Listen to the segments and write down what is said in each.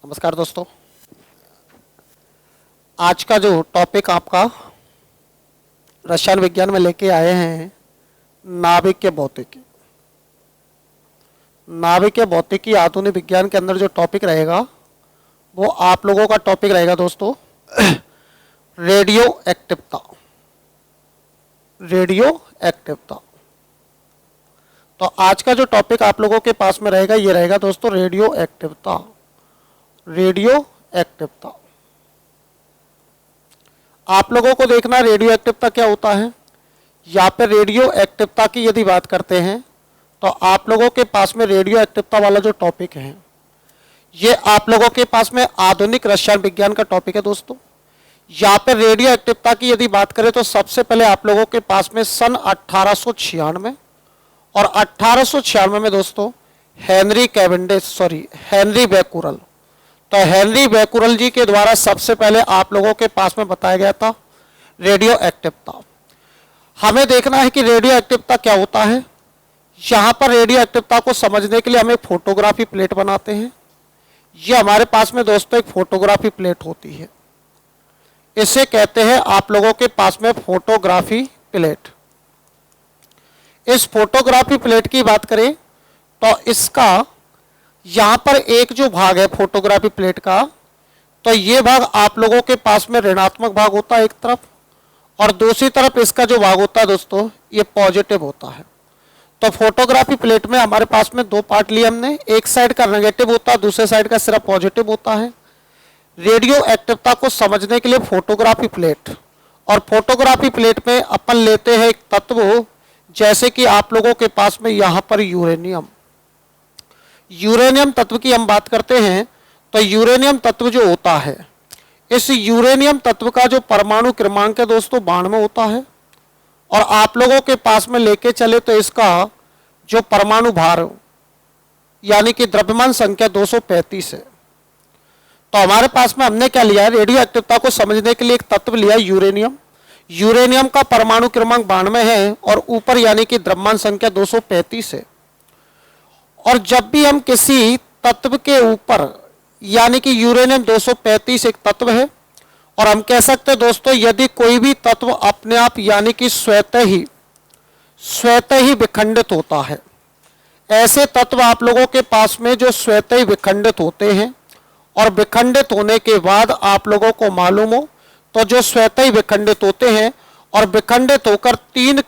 नमस्कार दोस्तों, आज का जो टॉपिक आपका रसायन विज्ञान में लेके आए हैं, नाभिकीय भौतिकी। नाभिकीय भौतिकी आधुनिक विज्ञान के अंदर जो टॉपिक रहेगा वो आप लोगों का टॉपिक रहेगा दोस्तों रेडियो एक्टिवता। रेडियो एक्टिवता। तो आज का जो टॉपिक आप लोगों के पास में रहेगा ये रहेगा दोस्तों रेडियो एक्टिवता। रेडियो एक्टिवता आप लोगों को देखना रेडियो एक्टिवता क्या होता है। यहाँ पे रेडियो एक्टिवता की यदि बात करते हैं तो आप लोगों के पास में रेडियो एक्टिवता वाला जो टॉपिक है ये आप लोगों के पास में आधुनिक रसायन विज्ञान का टॉपिक है दोस्तों। यहाँ पे रेडियो एक्टिवता की यदि बात करें तो सबसे पहले आप लोगों के पास में सन 1896 और 1896 में दोस्तों हेनरी बैकुरल, तो हेनरी बैकुरल जी के द्वारा सबसे पहले आप लोगों के पास में बताया गया था रेडियो एक्टिवता। हमें देखना है कि रेडियो एक्टिवता क्या होता है। यहाँ पर रेडियो एक्टिवता को समझने के लिए हम एक फोटोग्राफी प्लेट बनाते हैं। ये हमारे पास में दोस्तों एक फोटोग्राफी प्लेट होती है, इसे कहते हैं आप लोगों के पास में फोटोग्राफी प्लेट। इस फोटोग्राफी प्लेट की बात करें तो इसका यहाँ पर एक जो भाग है फोटोग्राफी प्लेट का, तो ये भाग आप लोगों के पास में ऋणात्मक भाग होता है एक तरफ, और दूसरी तरफ इसका जो भाग होता है दोस्तों ये पॉजिटिव होता है। तो फोटोग्राफी प्लेट में हमारे पास में दो पार्ट लिए हमने, एक साइड का नेगेटिव होता है, दूसरे साइड का सिर्फ पॉजिटिव होता है। रेडियो एक्टिवता को समझने के लिए फोटोग्राफी प्लेट, और फोटोग्राफी प्लेट में अपन लेते हैं एक तत्व, जैसे कि आप लोगों के पास में यहाँ पर यूरेनियम तत्व की हम बात करते हैं। तो यूरेनियम तत्व जो होता है, इस यूरेनियम तत्व का जो परमाणु क्रमांक है दोस्तों 92 होता है, और आप लोगों के पास में लेके चले तो इसका जो परमाणु भार यानी कि द्रव्यमान संख्या 235 है। तो हमारे पास में हमने क्या लिया है, रेडियो एक्टिवता को समझने के लिए एक तत्व लिया यूरेनियम। यूरेनियम का परमाणु क्रमांक 92 है और ऊपर यानी कि द्रव्यमान संख्या 235 है। और जब भी हम किसी तत्व के ऊपर यानी कि यूरेनियम 235 एक तत्व है, और हम कह सकते हैं दोस्तों यदि कोई भी तत्व अपने आप यानी कि स्वतः ही विखंडित होता है, ऐसे तत्व आप लोगों के पास में जो स्वतः ही विखंडित होते हैं, और विखंडित होने के बाद आप लोगों को मालूम हो तो जो स्वतः ही विखंडित होते हैं और विखंडित होकर तीन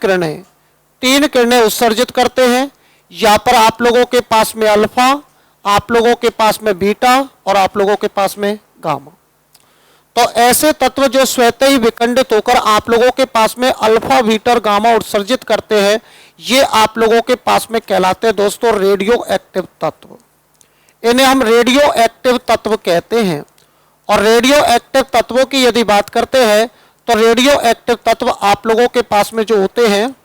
किरणें उत्सर्जित करते हैं। यहाँ पर आप लोगों के पास में अल्फा, आप लोगों के पास में बीटा और आप लोगों के पास में गामा। तो ऐसे तत्व जो स्वतः ही विखंडित होकर आप लोगों के पास में अल्फा, बीटा और गामा उत्सर्जित करते हैं, ये आप लोगों के पास में कहलाते हैं दोस्तों रेडियो एक्टिव तत्व। इन्हें हम रेडियो एक्टिव तत्व कहते हैं। और रेडियो एक्टिव तत्वों की यदि बात करते हैं तो रेडियो एक्टिव तत्व आप लोगों के पास में जो होते हैं,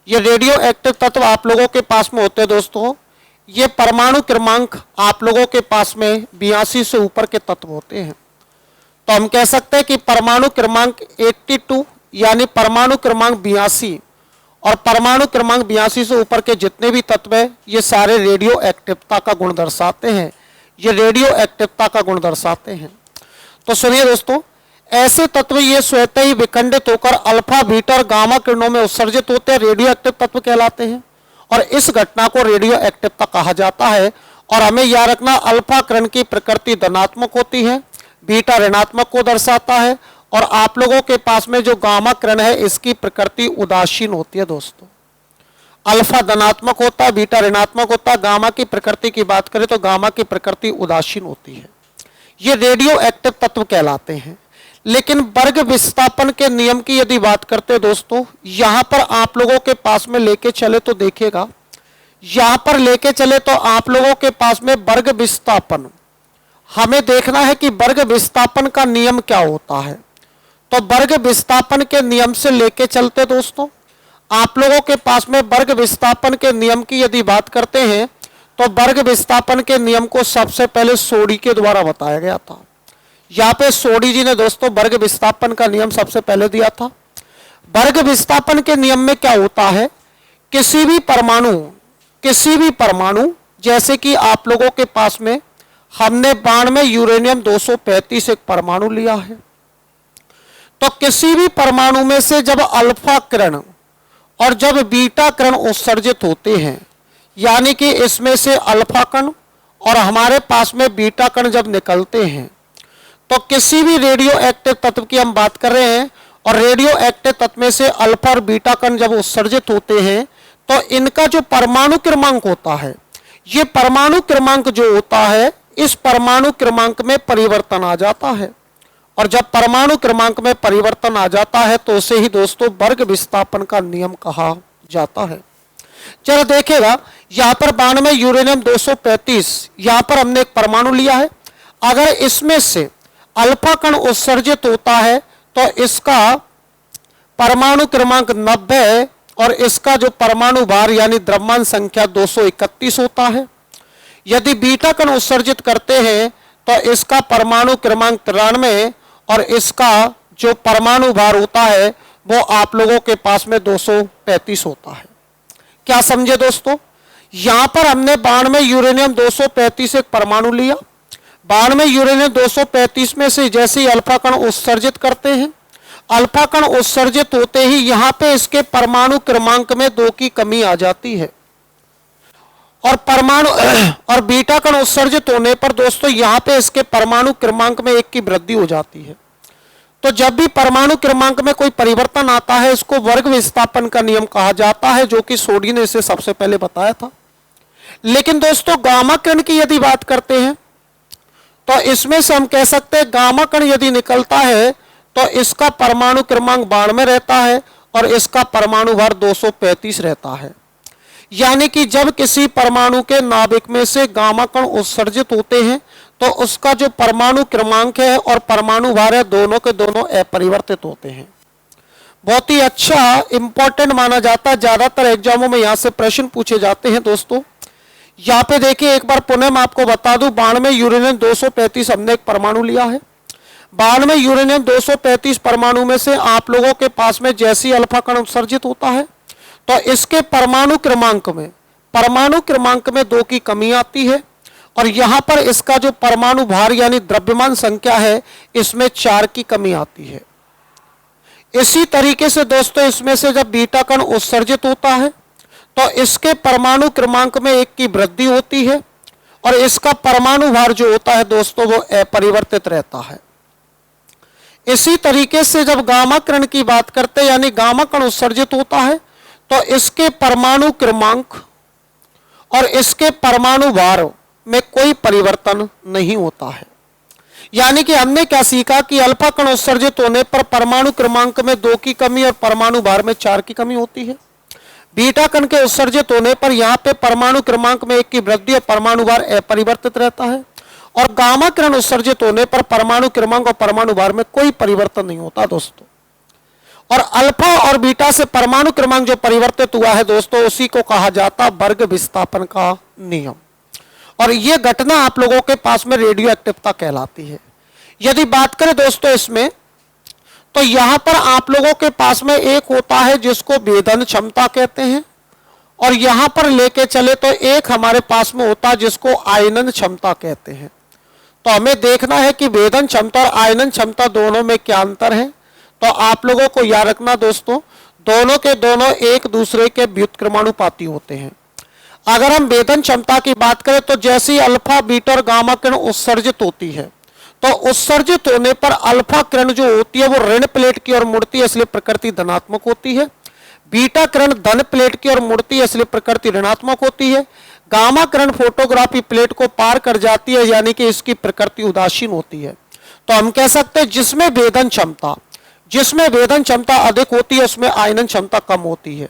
ये रेडियो एक्टिव तत्व आप लोगों के पास में होते हैं दोस्तों, ये परमाणु क्रमांक आप लोगों के पास में 82 से ऊपर के तत्व होते हैं। तो हम कह सकते हैं कि परमाणु क्रमांक 82 यानी परमाणु क्रमांक 82 और परमाणु क्रमांक 82 से ऊपर के जितने भी तत्व हैं ये सारे रेडियो एक्टिवता का गुण दर्शाते हैं। ये रेडियो एक्टिवता का गुण दर्शाते हैं। तो सुनिए दोस्तों, ऐसे तत्व ये स्वतः ही विखंडित होकर अल्फा, बीटा और गामा किरणों में उत्सर्जित होते हैं, रेडियो एक्टिव तत्व कहलाते हैं। और इस घटना को रेडियो एक्टिवता कहा जाता है। और हमें याद रखना, अल्फा किरण की प्रकृति धनात्मक होती है, बीटा ऋणात्मक को दर्शाता है, और आप लोगों के पास में जो गामा किरण है इसकी प्रकृति उदासीन होती है दोस्तों। अल्फा धनात्मक होता है, बीटा ऋणात्मक होता है। गामा की प्रकृति की बात करें तो गामा की प्रकृति उदासीन होती है। ये रेडियो एक्टिव तत्व कहलाते हैं। लेकिन वर्ग विस्थापन के नियम की यदि बात करते हैं दोस्तों, यहां पर आप लोगों के पास में लेके चले तो देखिएगा, यहां पर लेके चले तो आप लोगों के पास में वर्ग विस्थापन, हमें देखना है कि वर्ग विस्थापन का नियम क्या होता है। तो वर्ग विस्थापन के नियम से लेके चलते दोस्तों, आप लोगों के पास में वर्ग विस्थापन के नियम की यदि बात करते हैं तो वर्ग विस्थापन के नियम को सबसे पहले सोडी के द्वारा बताया गया था। यहाँ पे सोडी जी ने दोस्तों वर्ग विस्थापन का नियम सबसे पहले दिया था। वर्ग विस्थापन के नियम में क्या होता है, किसी भी परमाणु जैसे कि आप लोगों के पास में हमने बाण में यूरेनियम 235 एक परमाणु लिया है, तो किसी भी परमाणु में से जब अल्फा किरण और जब बीटा किरण उत्सर्जित होते हैं, यानी कि इसमें से अल्फा कण और हमारे पास में बीटा कण जब निकलते हैं, तो किसी भी रेडियो एक्टिव तत्व की हम बात कर रहे हैं, और रेडियो एक्टिव तत्व में से अल्फा और बीटा कण जब उत्सर्जित होते हैं तो इनका जो परमाणु क्रमांक होता है, ये परमाणु क्रमांक जो होता है, इस परमाणु क्रमांक में परिवर्तन आ जाता है, और जब परमाणु क्रमांक में परिवर्तन आ जाता है तो उसे ही दोस्तों वर्ग विस्थापन का नियम कहा जाता है। चलो देखिएगा, यहां पर बाण में यूरेनियम 235, यहां पर हमने एक परमाणु लिया है, अगर इसमें से अल्फा कण उत्सर्जित होता है तो इसका परमाणु क्रमांक 90 और इसका जो परमाणु भार यानी द्रव्यमान संख्या 231 होता है। यदि बीटा कण उत्सर्जित करते हैं तो इसका परमाणु क्रमांक 93 और इसका जो परमाणु भार होता है वो आप लोगों के पास में 235 होता है। क्या समझे दोस्तों, यहां पर हमने बाण में यूरेनियम 235 एक परमाणु लिया, बाण में यूरेनियम 235 में से जैसे ही अल्फा कण उत्सर्जित करते हैं, अल्फा कण उत्सर्जित होते ही यहां पे इसके परमाणु क्रमांक में 2 की कमी आ जाती है, और परमाणु और बीटा कण उत्सर्जित होने पर दोस्तों यहां पे इसके परमाणु क्रमांक में 1 की वृद्धि हो जाती है। तो जब भी परमाणु क्रमांक में कोई परिवर्तन आता है, इसको वर्ग विस्थापन का नियम कहा जाता है, जो कि सोडी ने इसे सबसे पहले बताया था। लेकिन दोस्तों गामा कण की यदि बात करते हैं तो इसमें से हम कह सकते हैं गामा कण यदि निकलता है तो इसका परमाणु क्रमांक 92 रहता है और इसका परमाणु भार 235 रहता है। यानी कि जब किसी परमाणु के नाभिक में से गामा कण उत्सर्जित होते हैं तो उसका जो परमाणु क्रमांक है और परमाणु भार है, दोनों के दोनों अपरिवर्तित होते हैं। बहुत ही अच्छा इंपॉर्टेंट माना जाता है, ज्यादातर एग्जामों में यहां से प्रश्न पूछे जाते हैं। दोस्तों यहाँ पे देखिए, एक बार पुनः मैं आपको बता दूं, बाण में यूरेनियम 235 हमने एक परमाणु लिया है। बाण में यूरेनियम 235 परमाणु में से आप लोगों के पास में जैसी अल्फा कण उत्सर्जित होता है तो इसके परमाणु क्रमांक में 2 की कमी आती है, और यहां पर इसका जो परमाणु भार यानी द्रव्यमान संख्या है, इसमें 4 की कमी आती है। इसी तरीके से दोस्तों इसमें से जब बीटा कण उत्सर्जित होता है तो इसके परमाणु क्रमांक में 1 की वृद्धि होती है, और इसका परमाणु भार जो होता है दोस्तों वो अपरिवर्तित रहता है। इसी तरीके से जब गामा कण की बात करते हैं, यानी गामा कण उत्सर्जित होता है, तो इसके परमाणु क्रमांक और इसके परमाणु भार में कोई परिवर्तन नहीं होता है। यानी कि हमने क्या सीखा कि अल्फा कण उत्सर्जित होने पर परमाणु क्रमांक में 2 की कमी और परमाणु भार में 4 की कमी होती है। बीटा कण के उत्सर्जित होने पर यहाँ पे परमाणु क्रमांक में 1 की वृद्धि और परमाणु भार अपरिवर्तित रहता है, और गामा किरण उत्सर्जित होने पर परमाणु क्रमांक और परमाणु भार में कोई परिवर्तन नहीं होता दोस्तों। और अल्फा और बीटा से परमाणु क्रमांक जो परिवर्तित हुआ है दोस्तों, उसी को कहा जाता वर्ग विस्थापन का नियम। और यह घटना आप लोगों के पास में रेडियो एक्टिवता कहलाती है। यदि बात करें दोस्तों इसमें, तो यहां पर आप लोगों के पास में एक होता है जिसको भेदन क्षमता कहते हैं, और यहां पर लेके चले तो एक हमारे पास में होता है जिसको आयनन क्षमता कहते हैं। तो हमें देखना है कि भेदन क्षमता और आयनन क्षमता दोनों में क्या अंतर है। तो आप लोगों को याद रखना दोस्तों, दोनों के दोनों एक दूसरे के व्युत्क्रमानुपाती होते हैं। अगर हम भेदन क्षमता की बात करें तो जैसे ही अल्फा बीटा और गामा किरण उत्सर्जित होती है, तो उत्सर्जित होने पर अल्फा किरण जो होती है वो ऋण प्लेट की ओर मुड़ती है, इसलिए प्रकृति धनात्मक होती है। बीटा किरण धन प्लेट की ओर मुड़ती है, इसलिए प्रकृति ऋणात्मक होती है। गामा किरण फोटोग्राफी प्लेट को पार कर जाती है, यानी कि इसकी प्रकृति उदासीन होती है। तो हम कह सकते हैं जिसमें भेदन क्षमता अधिक होती है उसमें आयनन क्षमता कम होती है।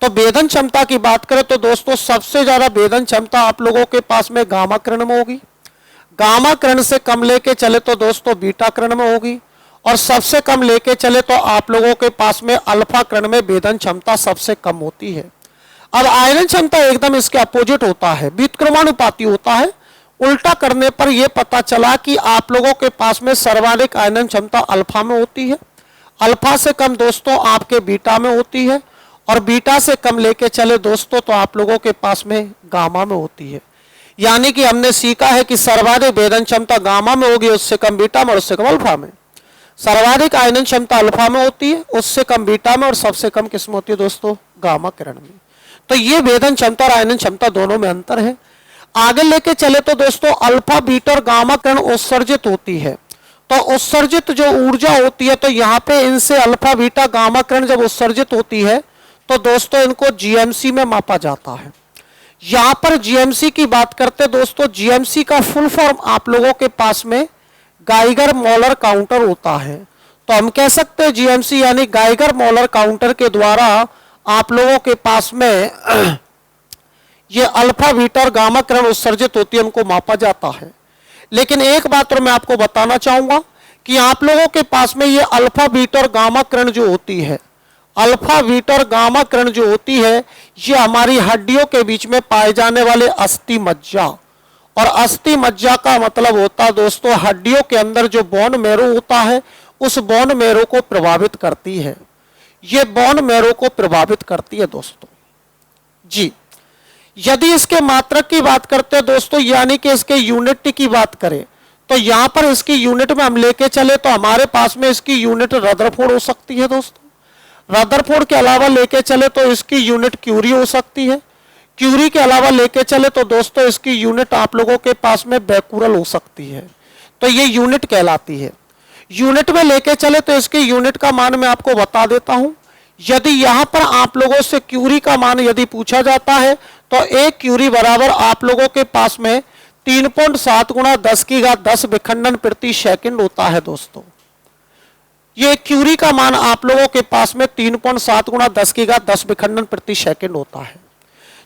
तो भेदन क्षमता की बात करें तो दोस्तों सबसे ज्यादा भेदन क्षमता आप लोगों के पास में गामा किरण में होगी। गामा किरण से कम लेके चले तो दोस्तों बीटा किरण में होगी, और सबसे कम लेके चले तो आप लोगों के पास में अल्फा किरण में भेदन क्षमता सबसे कम होती है। अब आयनन क्षमता एकदम इसके अपोजिट होता है, व्युत्क्रमानुपाती होता है। उल्टा करने पर यह पता चला कि आप लोगों के पास में सर्वाधिक आयनन क्षमता अल्फा में होती है, अल्फा से कम दोस्तों आपके बीटा में होती है, और बीटा से कम लेके चले दोस्तों तो आप लोगों के पास में गामा में होती है। यानी कि हमने सीखा है कि सर्वाधिक भेदन क्षमता गामा में होगी, उससे कम बीटा में और उससे कम अल्फा में। सर्वाधिक आयनन क्षमता अल्फा में होती है, उससे कम बीटा में, और सबसे कम किस में होती है दोस्तों? गामा किरण में। तो ये भेदन क्षमता और आयनन क्षमता दोनों में अंतर है। आगे लेके चले तो दोस्तों अल्फा बीटा और गामा किरण उत्सर्जित होती है, तो उत्सर्जित जो ऊर्जा होती है, तो यहाँ पे इनसे अल्फा बीटा गामा किरण जब उत्सर्जित होती है तो दोस्तों इनको जीएमसी में मापा जाता है। यहां पर जीएमसी की बात करते दोस्तों, जीएमसी का फुल फॉर्म आप लोगों के पास में गाइगर मोलर काउंटर होता है। तो हम कह सकते हैं जीएमसी यानी गाइगर मोलर काउंटर के द्वारा आप लोगों के पास में ये अल्फा बीटा और गामा किरण उत्सर्जित होती है, उनको मापा जाता है। लेकिन एक बात और मैं आपको बताना चाहूंगा कि आप लोगों के पास में ये अल्फा बीटा और गामा किरण जो होती है, अल्फा बीटा और गामा किरण जो होती है, ये हमारी हड्डियों के बीच में पाए जाने वाले अस्थि मज्जा, और अस्थि मज्जा का मतलब होता है दोस्तों हड्डियों के अंदर जो बोन मैरो होता है, उस बोन मैरो को प्रभावित करती है। ये बोन मैरो को प्रभावित करती है दोस्तों जी। यदि इसके मात्रक की बात करते हैं दोस्तों, यानी कि इसके यूनिट की बात करें, तो यहां पर इसकी यूनिट में हम लेके चले तो हमारे पास में इसकी यूनिट रदरफोर्ड हो सकती है दोस्तों। रदरफोर्ड के अलावा लेके चले तो इसकी यूनिट क्यूरी हो सकती है। क्यूरी के अलावा लेके चले तो दोस्तों इसकी यूनिट आप लोगों के पास में बैकुरल हो सकती है, तो ये यूनिट कहलाती है। यूनिट में लेके चले तो इसकी यूनिट का मान मैं आपको बता देता हूं। यदि यहां पर आप लोगों से क्यूरी का मान यदि पूछा जाता है तो एक क्यूरी बराबर आप लोगों के पास में 3.7 गुणा 10 की घात 10 विखंडन प्रति सेकंड होता है दोस्तों। ये क्यूरी का मान आप लोगों के पास में 3.7 गुणा 10 की घात 10 विखंडन प्रति सेकंड होता है।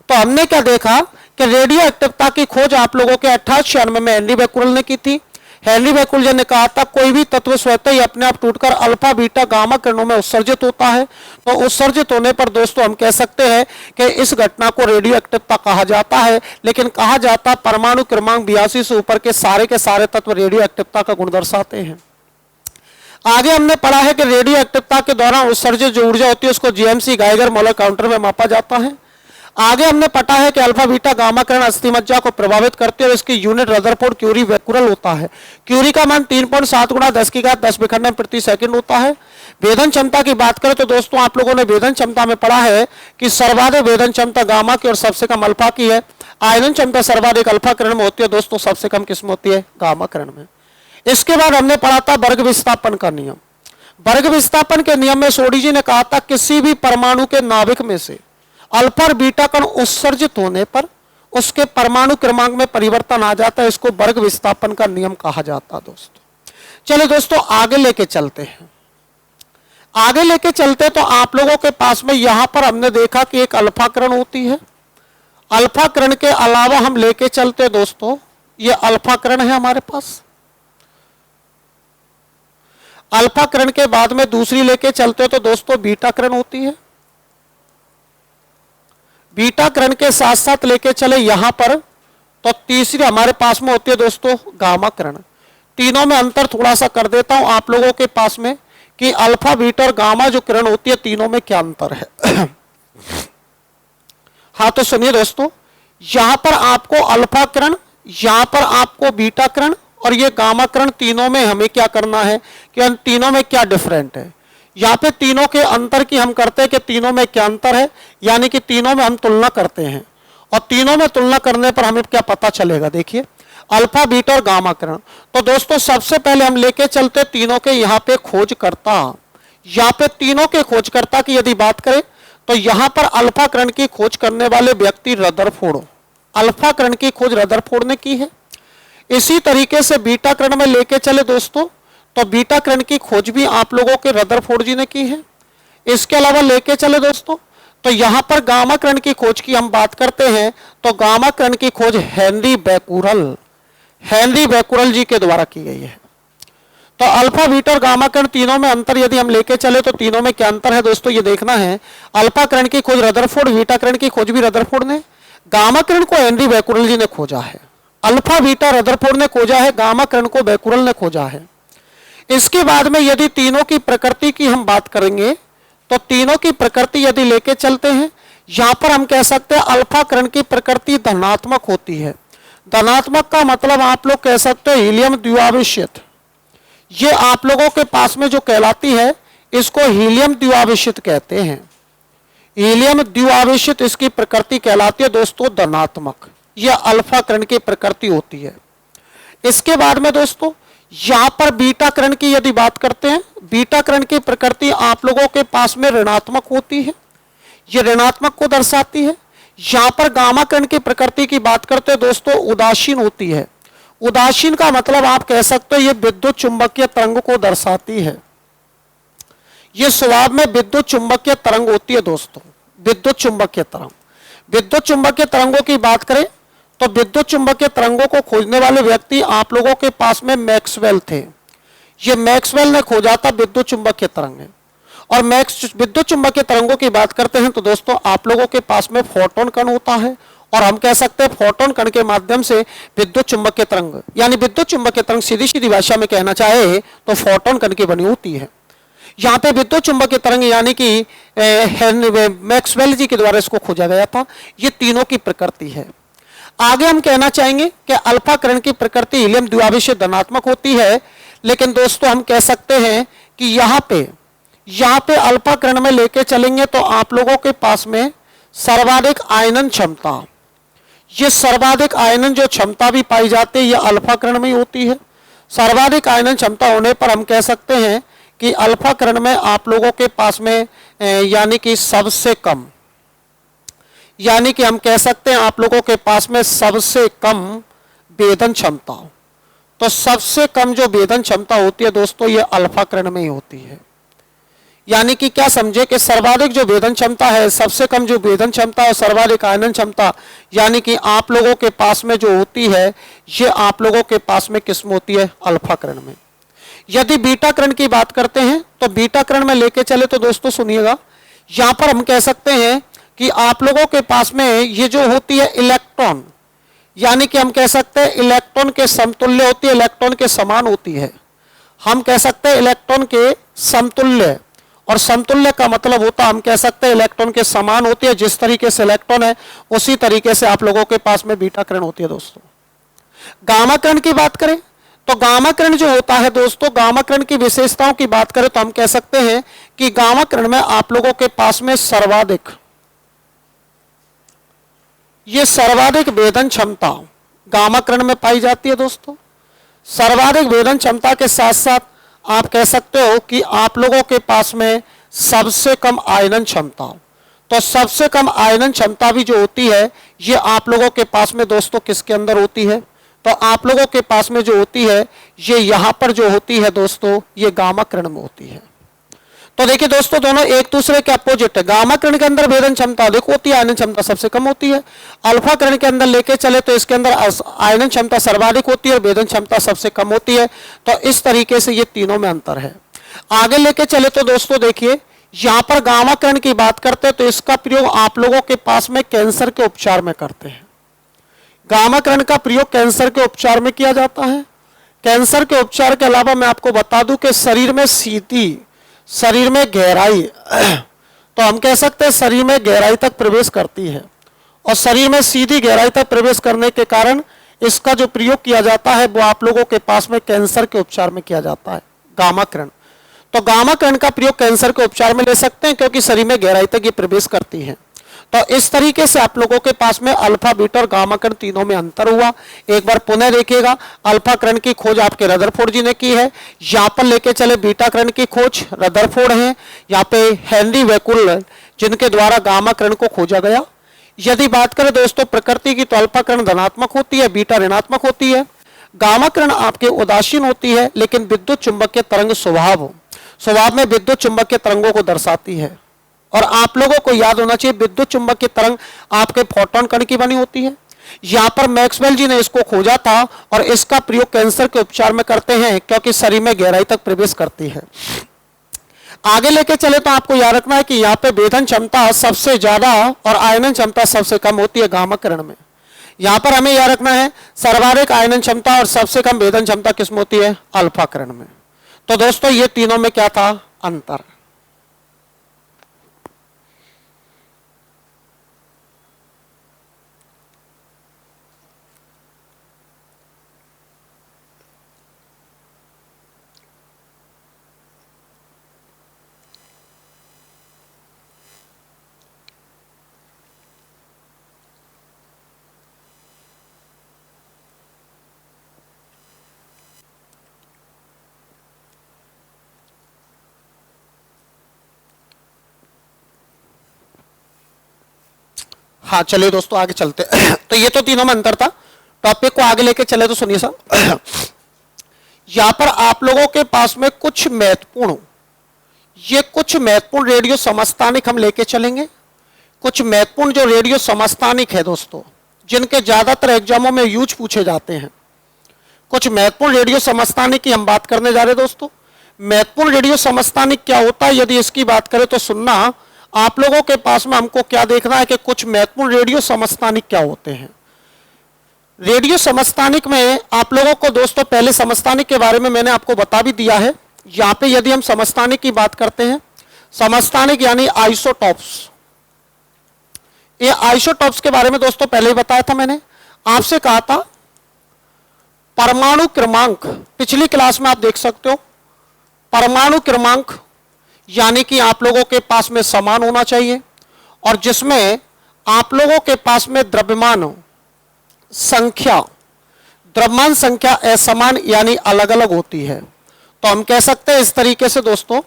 तो हमने क्या देखा कि रेडियो एक्टिवता की खोज आप लोगों के 1896 में हेनरी बैकुरल ने की थी। हेनरी बैकुरल ने कहा था कोई भी तत्व स्वतः ही अपने आप टूटकर अल्फा बीटा गामा किरणों में उत्सर्जित होता है, तो उत्सर्जित होने पर दोस्तों हम कह सकते हैं कि इस घटना को रेडियो एक्टिवता कहा जाता है। लेकिन कहा जाता परमाणु क्रमांक 82 से ऊपर के सारे तत्व रेडियो एक्टिवता का गुण दर्शाते हैं। आगे हमने पढ़ा है कि रेडियो एक्टिवता के दौरान उत्सर्जित जो ऊर्जा होती है उसको जीएमसी गाइगर मोलर काउंटर में मापा जाता है। आगे हमने पढ़ा है कि अल्फा बीटा गामा किरण अस्थि मज्जा को प्रभावित करती है और इसकी यूनिट रदरफोर्ड क्यूरी बैकुरल होता है। क्यूरी का मान 3.7 गुणा 10 की घात 10 विखंडन प्रति सेकंड होता है। भेदन क्षमता की बात करें तो दोस्तों आप लोगों ने भेदन क्षमता में पढ़ा है कि सर्वाधिक भेदन क्षमता गामा की और सबसे कम अल्फा की है। आयनन क्षमता सर्वाधिक अल्फा किरण में होती है दोस्तों, सबसे कम किस में होती है? गामा किरण में। इसके बाद हमने पढ़ा था वर्ग विस्थापन का नियम। वर्ग विस्थापन के नियम में सोडी जी ने कहा था किसी भी परमाणु के नाभिक में से अल्फा और बीटा कण उत्सर्जित होने पर उसके परमाणु क्रमांक में परिवर्तन आ जाता है, इसको वर्ग विस्थापन का नियम कहा जाता है दोस्तों। चलिए दोस्तों आगे लेके चलते हैं। आगे लेके चलते तो आप लोगों के पास में यहां पर हमने देखा कि एक अल्फा किरण होती है। अल्फा किरण के अलावा हम लेके चलते दोस्तों, ये अल्फा किरण है हमारे पास। अल्फा किरण के बाद में दूसरी लेके चलते तो दोस्तों बीटा किरण होती है। बीटा किरण के साथ साथ लेके चले यहां पर तो तीसरी हमारे पास में होती है दोस्तों गामा किरण। तीनों में अंतर थोड़ा सा कर देता हूं आप लोगों के पास में कि अल्फा बीटा और गामा जो किरण होती है तीनों में क्या अंतर है। हाँ तो सुनिए दोस्तों, यहां पर आपको अल्फा किरण, यहां पर आपको बीटा किरण और ये गामा किरण, तीनों में हमें क्या करना है कि इन तीनों में क्या डिफरेंट है। यहाँ पे तीनों के अंतर की हम करते हैं कि तीनों में क्या अंतर है, यानी कि तीनों में हम तुलना करते हैं और तीनों में तुलना करने पर हमें क्या पता चलेगा। देखिए अल्फा बीटा और गामा किरण, तो दोस्तों सबसे पहले हम लेके चलते तीनों के यहाँ पे खोजकर्ता। यहाँ पे तीनों के खोजकर्ता की यदि बात करें तो यहाँ पर अल्फा किरण की खोज करने वाले व्यक्ति रदरफोर्ड, अल्फा किरण की खोज रदरफोर्ड ने की है। इसी तरीके से बीटा किरण में लेके चले दोस्तों तो बीटा किरण की खोज भी आप लोगों के रदरफोर्ड जी ने की है। इसके अलावा लेके चले दोस्तों तो यहां पर गामा किरण की खोज की हम बात करते हैं तो गामा किरण की खोज हेनरी बैकुरल जी के द्वारा की गई है। तो अल्फा बीटा और गामा किरण तीनों में अंतर यदि हम लेके चले तो तीनों में क्या अंतर है दोस्तों ये देखना है। अल्फा किरण की खोज रदरफोर्ड, बीटा किरण की खोज भी रदरफोर्ड ने, गामा किरण को हेनरी बैकुरल जी ने खोजा है। अल्फा बीटा रदरफोर्ड ने खोजा है, गामा किरण को बैकुरल ने खोजा है। इसके बाद में यदि तीनों की प्रकृति की हम बात करेंगे तो तीनों की प्रकृति यदि लेके चलते हैं, यहां पर हम कह सकते हैं अल्फा कण की प्रकृति धनात्मक होती है। धनात्मक का मतलब आप लोग कह सकते हो हीलियम द्विआवेशित, ये आप लोगों के पास में जो कहलाती है इसको हीलियम द्विआवेशित कहते हैं। हीलियम द्विआवेशित इसकी प्रकृति कहलाती है दोस्तों धनात्मक, यह अल्फा कण की प्रकृति होती है। इसके बाद में दोस्तों यहां पर बीटा कण की यदि बात करते हैं, बीटा कण की प्रकृति आप लोगों के पास में ऋणात्मक होती है, यह ऋणात्मक को दर्शाती है। यहां पर गामा कण की प्रकृति की बात करते हैं दोस्तों उदासीन होती है। उदासीन का मतलब आप कह सकते हो यह विद्युत चुंबकीय तरंग को दर्शाती है, यह स्वभाव में विद्युत चुंबकीय तरंग होती है दोस्तों, विद्युत चुंबकीय तरंग। विद्युत चुंबकीय तरंगों की बात करें तो विद्युत चुंबकीय तरंगों को खोजने वाले व्यक्ति आप लोगों के पास में मैक्सवेल थे। ये मैक्सवेल ने खोजा था विद्युत चुंबकीय तरंग। और विद्युत चुंबकीय तरंगों की बात करते हैं तो दोस्तों आप लोगों के पास में फोटोन कण होता है, और हम कह सकते हैं फोटोन कण के माध्यम से विद्युत चुंबकीय तरंग, यानी विद्युत चुंबकीय तरंग सीधी सीधी भाषा में कहना चाहे तो फोटोन कण की बनी होती है। यहाँ पे विद्युत चुंबकीय तरंग यानी कि मैक्सवेल जी के द्वारा इसको खोजा गया था। ये तीनों की प्रकृति है। आगे हम कहना चाहेंगे कि अल्फा कण की प्रकृति हीलियम द्विआवेशित धनात्मक होती है, लेकिन दोस्तों हम कह सकते हैं कि यहाँ पे अल्फा कण में लेके चलेंगे तो आप लोगों के पास में सर्वाधिक आयनन क्षमता, ये सर्वाधिक आयनन जो क्षमता भी पाई जाती है ये अल्फा कण में ही होती है। सर्वाधिक आयनन क्षमता होने पर हम कह सकते हैं कि अल्फा कण में आप लोगों के पास में यानी कि सबसे कम, यानी कि हम कह सकते हैं आप लोगों के पास में सबसे कम भेदन क्षमता, तो सबसे कम जो भेदन क्षमता होती है दोस्तों ये अल्फा कण में ही होती है। यानी कि क्या समझे कि सर्वाधिक जो भेदन क्षमता है, सबसे कम जो भेदन क्षमता और सर्वाधिक आयनन क्षमता यानी कि आप लोगों के पास में जो होती है ये आप लोगों के पास में किस्म होती है अल्फा कण में। यदि बीटा कण की बात करते हैं तो बीटा कण में लेके चले तो दोस्तों सुनिएगा, यहां पर हम कह सकते हैं कि आप लोगों के पास में ये जो होती है इलेक्ट्रॉन, यानी कि हम कह सकते हैं इलेक्ट्रॉन के समतुल्य होती है, इलेक्ट्रॉन के समान होती है। हम कह सकते हैं इलेक्ट्रॉन के समतुल्य, और समतुल्य का मतलब होता है हम कह सकते हैं इलेक्ट्रॉन के समान होती है। जिस तरीके से इलेक्ट्रॉन है उसी तरीके से आप लोगों के पास में बीटा कण होती है दोस्तों। गामा कण की बात करें तो गामा कण जो होता है दोस्तों, गामा कण की विशेषताओं की बात करें तो हम कह सकते हैं कि गामा कण में आप लोगों के पास में सर्वाधिक भेदन क्षमता गामा कण में पाई जाती है दोस्तों। सर्वाधिक भेदन क्षमता के साथ साथ आप कह सकते हो कि आप लोगों के पास में सबसे कम आयनन क्षमता, तो सबसे कम आयनन क्षमता भी जो होती है ये आप लोगों के पास में दोस्तों किसके अंदर होती है, तो आप लोगों के पास में जो होती है ये यहां पर जो होती है दोस्तों ये गामा कण में होती है। तो देखिए दोस्तों दोनों एक दूसरे के अपोजिट है। गामा कण के अंदर भेदन क्षमता अधिक होती है, आयनन क्षमता सबसे कम होती है। अल्फा कण के अंदर लेके चले तो इसके अंदर आयनन क्षमता सर्वाधिक होती है और भेदन क्षमता सबसे कम होती है। तो इस तरीके से ये तीनों में अंतर है। आगे लेके चले तो दोस्तों देखिए यहां पर गामा कण की बात करते हैं तो इसका प्रयोग आप लोगों के पास में कैंसर के उपचार में करते हैं। गामा कण का प्रयोग कैंसर के उपचार में किया जाता है। कैंसर के उपचार के अलावा मैं आपको बता दूं कि शरीर में गहराई तो हम कह सकते हैं शरीर में गहराई तक प्रवेश करती है, और शरीर में सीधी गहराई तक प्रवेश करने के कारण इसका जो प्रयोग किया जाता है वो आप लोगों के पास में कैंसर के उपचार में किया जाता है गामा कण। तो गामा कण का प्रयोग कैंसर के उपचार में ले सकते हैं क्योंकि शरीर में गहराई तक ये प्रवेश करती है। तो इस तरीके से आप लोगों के पास में अल्फा बीटा और गामा कण तीनों में अंतर हुआ। एक बार पुनः देखिएगा, अल्फा कण की खोज आपके रदरफोर्ड जी ने की है। यहाँ पर लेके चले बीटा कण की खोज रदरफोर्ड है, यहाँ पे हेनरी वेकुल जिनके द्वारा गामा कण को खोजा गया। यदि बात करें दोस्तों प्रकृति की तो अल्फा कण धनात्मक होती है, बीटा ऋणात्मक होती है। गामा कण आपके उदासीन होती है, लेकिन विद्युत चुंबकीय तरंग स्वभाव में विद्युत चुंबकीय तरंगों को दर्शाती है। और आप लोगों को याद होना चाहिए विद्युत चुंबकीय तरंग आपके फोटोन कण की बनी होती है। यहां पर मैक्सवेल जी ने इसको खोजा था और इसका प्रयोग कैंसर के उपचार में करते हैं क्योंकि शरीर में गहराई तक प्रवेश करती है। आगे लेके चले तो आपको याद रखना है कि यहाँ पे भेदन क्षमता सबसे ज्यादा और आयनन क्षमता सबसे कम होती है गामा कण में। यहाँ पर हमें याद रखना है सर्वाधिक आयनन क्षमता और सबसे कम भेदन क्षमता किसमें होती है, अल्फा कण में। तो दोस्तों ये तीनों में क्या था अंतर। हाँ चलिए दोस्तों आगे चलते तो ये तो तीनों में अंतर था। टॉपिक को आगे लेके चले तो सुनिए साहब यहां पर आप लोगों के पास में कुछ महत्वपूर्ण रेडियो समस्थानिक हम लेके चलेंगे। कुछ महत्वपूर्ण जो रेडियो समस्थानिक है दोस्तों, जिनके ज्यादातर एग्जामों में यूज पूछे जाते हैं, कुछ महत्वपूर्ण रेडियो समस्थानिक की हम बात करने जा रहे हैं दोस्तों। महत्वपूर्ण रेडियो समस्थानिक क्या होता है, यदि इसकी बात करें तो सुनना। आप लोगों के पास में हमको क्या देखना है कि कुछ महत्वपूर्ण रेडियो समस्थानिक क्या होते हैं। रेडियो समस्थानिक में आप लोगों को दोस्तों पहले समस्थानिक के बारे में मैंने आपको बता भी दिया है। यहां पे यदि हम समस्थानिक की बात करते हैं, समस्थानिक यानी आइसोटॉप्स, ये आइसोटॉप्स के बारे में दोस्तों पहले ही बताया था मैंने। आपसे कहा था परमाणु क्रमांक, पिछली क्लास में आप देख सकते हो, परमाणु क्रमांक यानी कि आप लोगों के पास में समान होना चाहिए और जिसमें आप लोगों के पास में द्रव्यमान संख्या असमान यानी अलग अलग होती है। तो हम कह सकते हैं इस तरीके से दोस्तों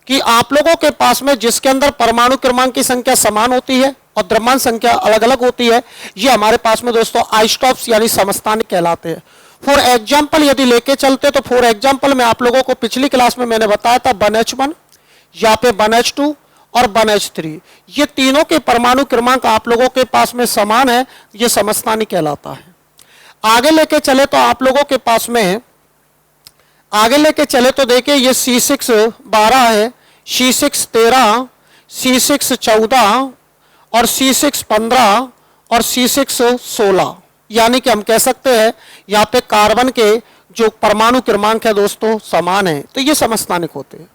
कि आप लोगों के पास में जिसके अंदर परमाणु क्रमांक की संख्या समान होती है और द्रव्यमान संख्या अलग अलग होती है, ये हमारे पास में दोस्तों आइसोटॉप्स यानी समस्थानिक कहलाते हैं। फॉर एग्जाम्पल यदि लेके चलते तो फॉर एग्जाम्पल में आप लोगों को पिछली क्लास में मैंने बताया था 1H1, यहाँ पे 1H2 और 1H3, ये तीनों के परमाणु क्रमांक आप लोगों के पास में समान है, ये समस्थानिक कहलाता है। आगे लेके चले तो आप लोगों के पास में आगे लेके चले तो देखिए ये C6 12 है, C6 13, C6 14 और C6 15 और C6 16, यानी कि हम कह सकते हैं यहाँ पे कार्बन के जो परमाणु क्रमांक है दोस्तों समान है, तो ये समस्थानिक होते हैं।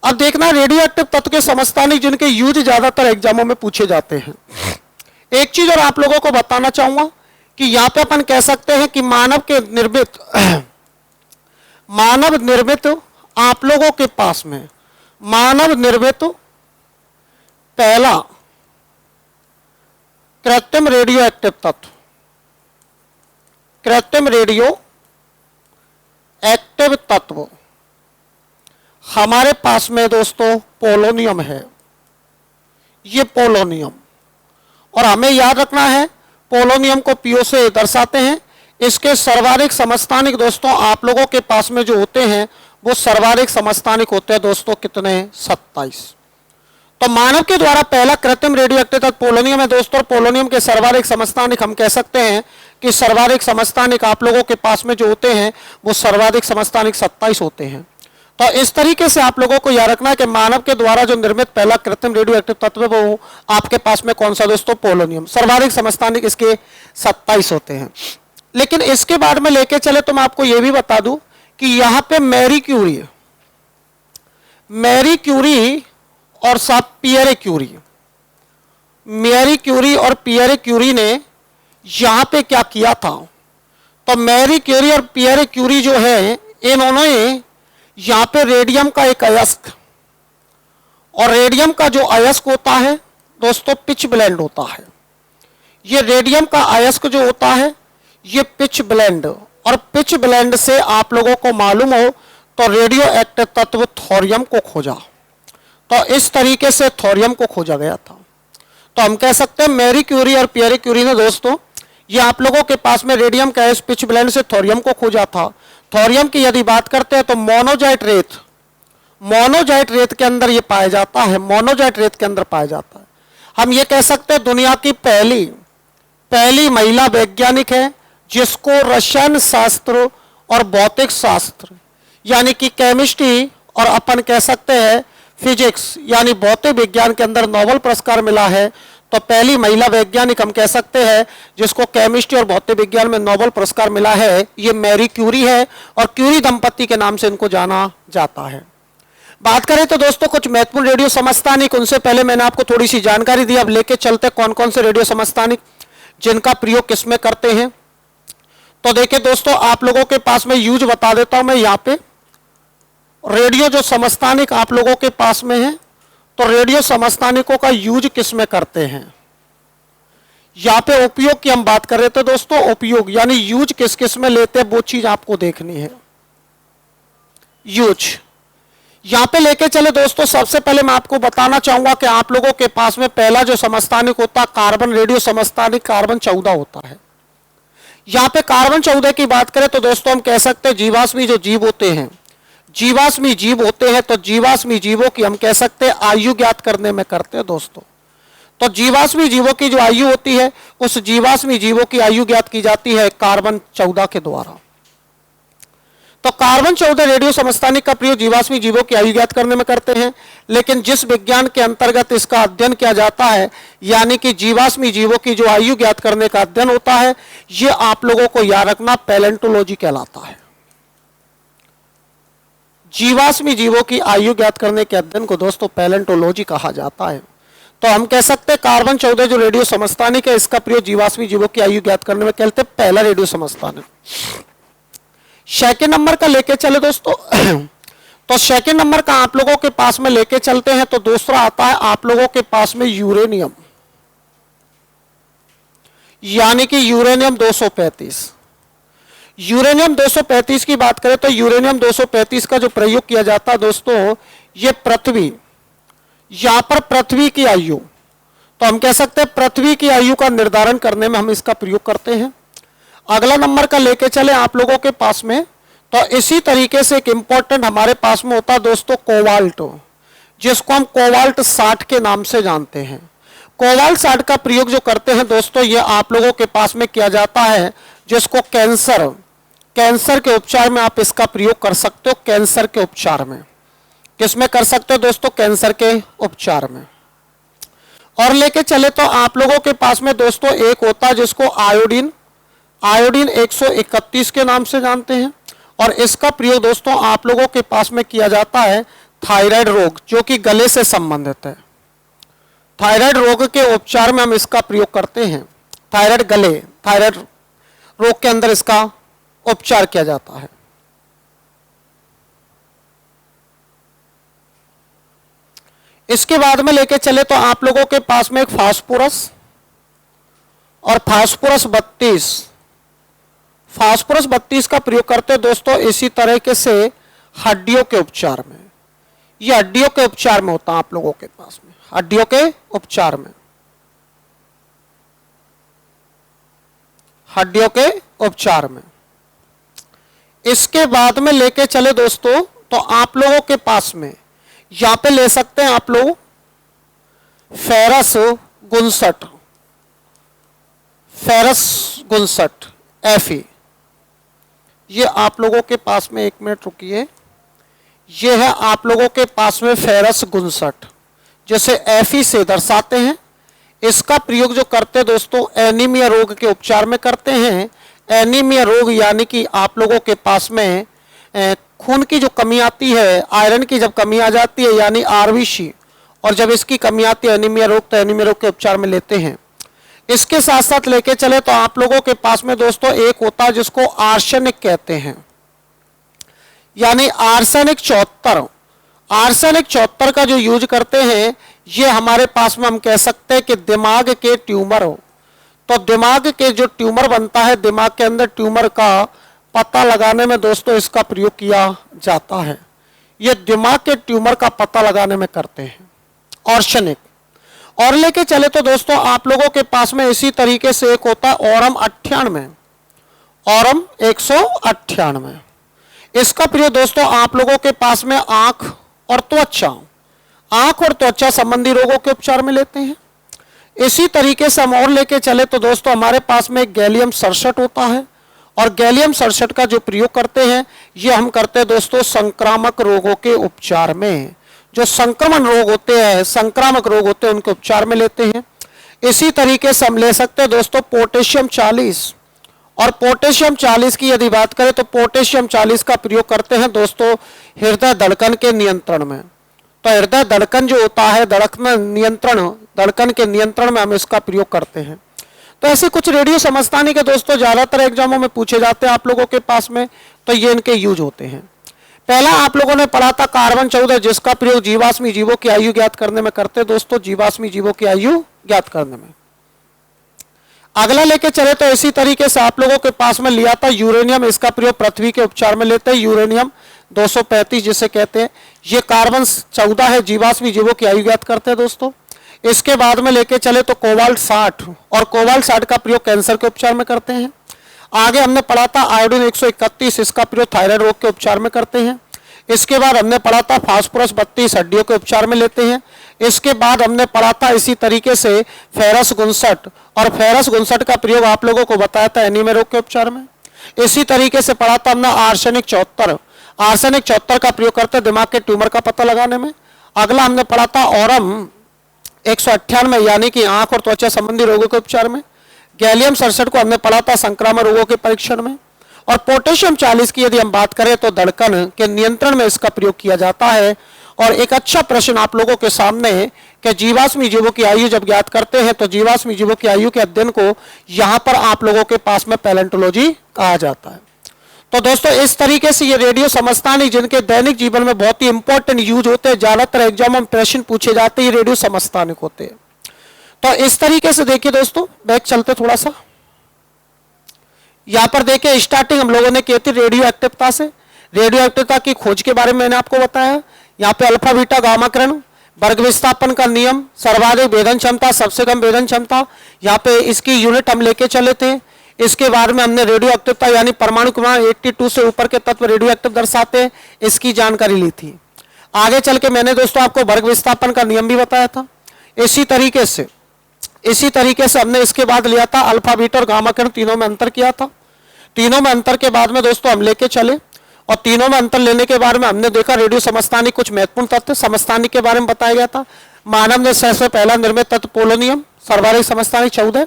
अब देखना रेडियो एक्टिव तत्व के समस्थानिक जिनके यूज ज्यादातर एग्जामों में पूछे जाते हैं। एक चीज और आप लोगों को बताना चाहूंगा कि यहां पे अपन कह सकते हैं कि मानव निर्मित आप लोगों के पास में मानव निर्मित पहला कृत्रिम रेडियो एक्टिव तत्व, कृत्रिम रेडियो एक्टिव तत्व हमारे पास में दोस्तों पोलोनियम है। ये पोलोनियम, और हमें याद रखना है पोलोनियम को पीओ से दर्शाते हैं। इसके सर्वाधिक समस्थानिक दोस्तों आप लोगों के पास में जो होते हैं वो सर्वाधिक समस्थानिक होते हैं दोस्तों कितने 27। तो मानव के द्वारा पहला कृत्रिम रेडियो एक्टिव तत्व पोलोनियम है दोस्तों। पोलोनियम के सर्वाधिक समस्थानिक हम कह सकते हैं कि सर्वाधिक समस्थानिक आप लोगों के पास में जो होते हैं वो सर्वाधिक समस्थानिक 27 होते हैं। तो इस तरीके से आप लोगों को याद रखना है कि मानव के द्वारा जो निर्मित पहला कृत्रिम रेडियो एक्टिव तत्व है वो आपके पास में कौन सा दोस्तों पोलोनियम। सर्वाधिक समस्थानिक इसके 27 होते हैं। लेकिन इसके बाद में लेके चले तो मैं आपको यह भी बता दूं कि यहां पे मैरी क्यूरी और साहब पियरे क्यूरी, मैरी क्यूरी और पियरे क्यूरी ने यहां पे क्या किया था, तो मैरी क्यूरी और पियरे क्यूरी जो है इन्होंने यहां पे रेडियम का एक अयस्क, और रेडियम का जो अयस्क होता है दोस्तों पिच ब्लेंड होता है। ये रेडियम का अयस्क जो होता है ये पिच ब्लेंड, और पिच ब्लेंड से आप लोगों को मालूम हो तो रेडियो एक्टिव तत्व थोरियम को खोजा। तो इस तरीके से थोरियम को खोजा गया था। तो हम कह सकते हैं मैरी क्यूरी और पियरे क्यूरी ने दोस्तों ये आप लोगों के पास में रेडियम का पिच ब्लेंड से थोरियम को खोजा था। थोरियम की यदि बात करते हैं तो मोनोजाइट रेत के अंदर ये पाया जाता है, मोनोजाइट रेत के अंदर पाया जाता है। हम ये कह सकते हैं दुनिया की पहली महिला वैज्ञानिक है जिसको रसायन शास्त्र और भौतिक शास्त्र यानी कि केमिस्ट्री और अपन कह सकते हैं फिजिक्स यानी भौतिक विज्ञान के अंदर नोबेल पुरस्कार मिला है। तो पहली महिला वैज्ञानिक हम कह सकते हैं जिसको केमिस्ट्री और भौतिक विज्ञान में नोबेल पुरस्कार मिला है, ये मैरी क्यूरी है और क्यूरी दंपति के नाम से इनको जाना जाता है। बात करें तो दोस्तों कुछ महत्वपूर्ण रेडियो समस्थानिक, उनसे पहले मैंने आपको थोड़ी सी जानकारी दी, अब लेके चलते कौन कौन से रेडियो समस्थानिक जिनका प्रयोग किसमें करते हैं। तो देखिए दोस्तों, आप लोगों के पास में यूज बता देता हूं मैं यहाँ पे। रेडियो जो समस्थानिक आप लोगों के पास में है, तो रेडियो समस्थानिकों का यूज किसमें करते हैं। यहाँ पे उपयोग की हम बात कर रहे थे दोस्तों, उपयोग यानी यूज किस किस में लेते हैं वो चीज आपको देखनी है। यूज यहाँ पे लेके चले दोस्तों, सबसे पहले मैं आपको बताना चाहूंगा कि आप लोगों के पास में पहला जो समस्थानिक होता है कार्बन रेडियो समस्थानिक कार्बन 14 होता है। यहाँ पे कार्बन 14 की बात करें तो दोस्तों हम कह सकते हैं जीवाश्मी जो जीव होते हैं, जीवाश्मी जीव होते हैं, तो जीवाश्मी जीवों की हम कह सकते हैं आयु ज्ञात करने में करते हैं दोस्तों। तो जीवाश्मी जीवों की जो आयु होती है उस जीवाश्मी जीवों की आयु ज्ञात की जाती है कार्बन 14 के द्वारा। तो कार्बन 14 रेडियो समस्थानिक का प्रयोग जीवाश्मी जीवों की आयु ज्ञात करने में करते हैं, लेकिन जिस विज्ञान के अंतर्गत इसका अध्ययन किया जाता है यानी कि जीवाश्मी जीवों की जो आयु ज्ञात करने का अध्ययन होता है, यह आप लोगों को याद रखना पैलेंटोलॉजी कहलाता है। जीवाश्मी जीवों की आयु ज्ञात करने के अध्ययन को दोस्तों पैलेंटोलॉजी कहा जाता है। तो हम कह सकते हैं कार्बन 14 जो रेडियो समस्थानिक है इसका प्रयोग जीवाश्मी जीवों की आयु ज्ञात करने में करते हैं, पहला रेडियो समस्थानिक। सेकेंड नंबर का लेके चले दोस्तों, तो सेकेंड नंबर का आप लोगों के पास में लेके चलते हैं, तो दूसरा आता है आप लोगों के पास में यूरेनियम, यानी कि यूरेनियम 235। यूरेनियम 235 की बात करें तो यूरेनियम 235 का जो प्रयोग किया जाता है दोस्तों, ये पृथ्वी, यहां पर पृथ्वी की आयु, तो हम कह सकते हैं पृथ्वी की आयु का निर्धारण करने में हम इसका प्रयोग करते हैं। अगला नंबर का लेके चले आप लोगों के पास में, तो इसी तरीके से एक इंपॉर्टेंट हमारे पास में होता है दोस्तों कोबाल्ट, जिसको हम कोबाल्ट 60 के नाम से जानते हैं। कोबाल्ट 60 का प्रयोग जो करते हैं दोस्तों, ये आप लोगों के पास में किया जाता है जिसको कैंसर के उपचार में आप इसका प्रयोग कर सकते हो। कैंसर के उपचार में किसमें कर सकते हो दोस्तों, कैंसर के उपचार में। और लेके चले तो आप लोगों के पास में दोस्तों एक होता है जिसको आयोडीन 131 के नाम से जानते हैं, और इसका प्रयोग दोस्तों आप लोगों के पास में किया जाता है थायराइड रोग जो कि गले से संबंधित है। थायराइड रोग के उपचार में हम इसका प्रयोग करते हैं। थायराइड रोग के अंदर इसका उपचार किया जाता है। इसके बाद में लेके चले तो आप लोगों के पास में एक फास्फोरस और फास्फोरस 32 का प्रयोग करते हैं दोस्तों इसी तरीके से हड्डियों के उपचार में। ये हड्डियों के उपचार में होता है आप लोगों के पास में, हड्डियों के उपचार में, हड्डियों के उपचार में। इसके बाद में लेके चले दोस्तों तो आप लोगों के पास में यहां पे ले सकते हैं आप लोग फेरस 59 Fe। ये आप लोगों के पास में, एक मिनट रुकिए, ये है आप लोगों के पास में फेरस 59, जैसे Fe से दर्शाते हैं। इसका प्रयोग जो करते हैं दोस्तों एनीमिया रोग के उपचार में करते हैं। एनीमिया रोग यानी कि आप लोगों के पास में खून की जो कमी आती है, आयरन की जब कमी आ जाती है यानी आरबीसी, और जब इसकी कमी आती है एनीमिया रोग, तो एनीमिया रोग के उपचार में लेते हैं। इसके साथ साथ लेके चले तो आप लोगों के पास में दोस्तों एक होता है जिसको आर्सेनिक कहते हैं, यानी आर्सेनिक 74 का जो यूज करते हैं, ये हमारे पास में हम कह सकते हैं कि दिमाग के ट्यूमर हो, तो दिमाग के जो ट्यूमर बनता है, दिमाग के अंदर ट्यूमर का पता लगाने में दोस्तों इसका प्रयोग किया जाता है। ये दिमाग के ट्यूमर का पता लगाने में करते हैं आर्सेनिक। और लेके चले तो दोस्तों आप लोगों के पास में इसी तरीके से एक होता है ओरम 198। इसका प्रयोग दोस्तों आप लोगों के पास में आंख और त्वचा संबंधी रोगों के उपचार में लेते हैं। इसी तरीके से हम और लेके चले तो दोस्तों हमारे पास में गैलियम 67 होता है, और गैलियम 67 का जो प्रयोग करते हैं ये हम करते हैं दोस्तों संक्रामक रोगों के उपचार में। जो संक्रमण रोग होते हैं, संक्रामक रोग होते हैं, उनके उपचार में लेते हैं। इसी तरीके से हम ले सकते हैं दोस्तों पोटेशियम 40, और पोटेशियम 40 की यदि बात करें तो पोटेशियम 40 का प्रयोग करते हैं दोस्तों हृदय धड़कन के नियंत्रण में। तो हृदय धड़कन जो होता है धड़कन के नियंत्रण में हम इसका प्रयोग करते हैं। तो ऐसे कुछ रेडियो समस्थानिक के दोस्तों ज्यादातर एग्जामों में पूछे जाते हैं आप लोगों के पास में, तो ये इनके यूज होते हैं। पहला आप लोगों ने पढ़ा था कार्बन 14, जिसका प्रयोग जीवाश्मी जीवों की आयु ज्ञात करने में करते हैं दोस्तों, जीवाश्मी जीवों की आयु ज्ञात करने में। अगला लेके चले तो इसी तरीके से आप लोगों के पास में लिया था यूरेनियम, इसका प्रयोग पृथ्वी के उपचार में लेते हैं, यूरेनियम 235 जिसे कहते हैं। ये कार्बन 14 है, जीवाश्मी जीवों की आयु ज्ञात करते हैं दोस्तों। इसके बाद में लेके चले तो कोबाल्ट 60, और कोबाल्ट 60 का प्रयोग कैंसर के उपचार में करते हैं। आगे हमने पढ़ा था आयोडीन 131, इसका प्रयोग थायराइड रोग के उपचार में करते हैं। इसके बाद हमने पढ़ा था फास्फोरस 32, हड्डियों के उपचार में लेते हैं। इसके बाद हमने पढ़ा था इसी तरीके से फेरस 59, और फेरस 59 का प्रयोग आप लोगों को बताया था एनीमिया रोग के उपचार में। इसी तरीके से पढ़ा था हमने आर्सेनिक 74, आर्सेनिक 74 का प्रयोग करते हैं दिमाग के ट्यूमर का पता लगाने में। अगला हमने पढ़ा था ऑरम 198, यानी कि आंख और त्वचा संबंधी रोगों के उपचार में। गैलियम 67 को हमने पढ़ा था संक्रामक रोगों के परीक्षण में। और पोटेशियम 40 की यदि हम बात करें तो धड़कन के नियंत्रण में इसका प्रयोग किया जाता है। और एक अच्छा प्रश्न आप लोगों के सामने है कि जीवाश्मी जीवों की आयु जब ज्ञात करते हैं तो जीवाश्मी जीवों की आयु के अध्ययन को यहां पर आप लोगों के पास में पैलेंटोलॉजी कहा जाता है। तो दोस्तों इस तरीके से ये रेडियो समस्थानिक जिनके दैनिक जीवन में बहुत ही इंपॉर्टेंट यूज होते हैं, ज्यादातर एग्जाम में प्रश्न पूछे जाते हैं, रेडियो समस्थानिक होते हैं। तो इस तरीके से देखिए दोस्तों, बैक चलते थोड़ा सा, यहां पर देखिए स्टार्टिंग हम लोगों ने की थी रेडियो एक्टिवता से। रेडियो एक्टिवता की खोज के बारे में मैंने आपको बताया। यहाँ पे अल्फा बीटा गामा किरण, वर्ग विस्थापन का नियम, सर्वाधिक भेदन क्षमता, सबसे कम भेदन क्षमता, यहाँ पे इसकी यूनिट हम लेके चले थे। इसके बाद में हमने रेडियो एक्टिवता यानी परमाणु क्रमांक 82 से ऊपर के तत्व रेडियो एक्टिव दर्शाते हैं, इसकी जानकारी ली थी। आगे चल के मैंने दोस्तों आपको वर्ग विस्थापन का नियम भी बताया था। इसी तरीके से हमने इसके बाद लिया था अल्फा बीटा और गामा किरण, तीनों में अंतर किया था। तीनों में अंतर के बाद में दोस्तों हम लेके चले, और तीनों में अंतर लेने के बाद में हमने देखा रेडियो समस्थानिक कुछ महत्वपूर्ण तत्व समस्थानिक के बारे में बताया गया था। मानव ने सबसे पहला निर्मित तत्व पोलोनियम, सर्वाधिक समस्थानिक 14।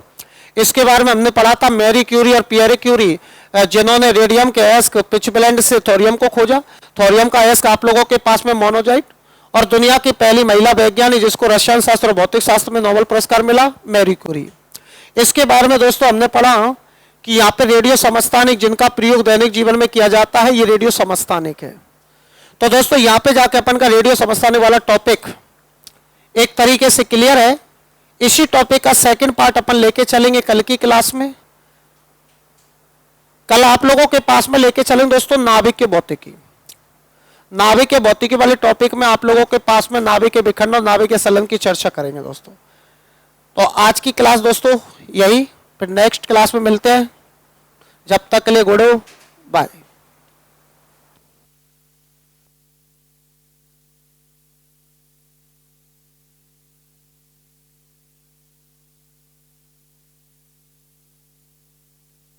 इसके बारे में हमने पढ़ा था मैरी क्यूरी और पियरे क्यूरी, जिन्होंने रेडियम के अयस्क पिचब्लेंड से थोरियम को खोजा। थोरियम का अयस्क आप लोगों के पास में मोनोजाइट। और दुनिया की पहली महिला वैज्ञानिक जिसको रसायन शास्त्र और भौतिक शास्त्र में नोबेल पुरस्कार मिला, मैरी क्यूरी। इसके बारे में दोस्तों हमने पढ़ा कि यहाँ पे रेडियो समस्थानिक जिनका प्रयोग दैनिक जीवन में किया जाता है, ये रेडियो समस्थानिक है। तो दोस्तों यहाँ पे जाके अपन का रेडियो समस्थानिक वाला टॉपिक एक तरीके से क्लियर है। इसी टॉपिक का सेकंड पार्ट अपन लेके चलेंगे कल की क्लास में। कल आप लोगों के पास में लेके चलेंगे दोस्तों नाभिक के भौतिकी। नाभिक के भौतिकी वाले टॉपिक में आप लोगों के पास में नाभिक के विखंडन और नाभिक के संलयन की चर्चा करेंगे दोस्तों। तो आज की क्लास दोस्तों यही, फिर नेक्स्ट क्लास में मिलते हैं। जब तक के लिए गुड बाय।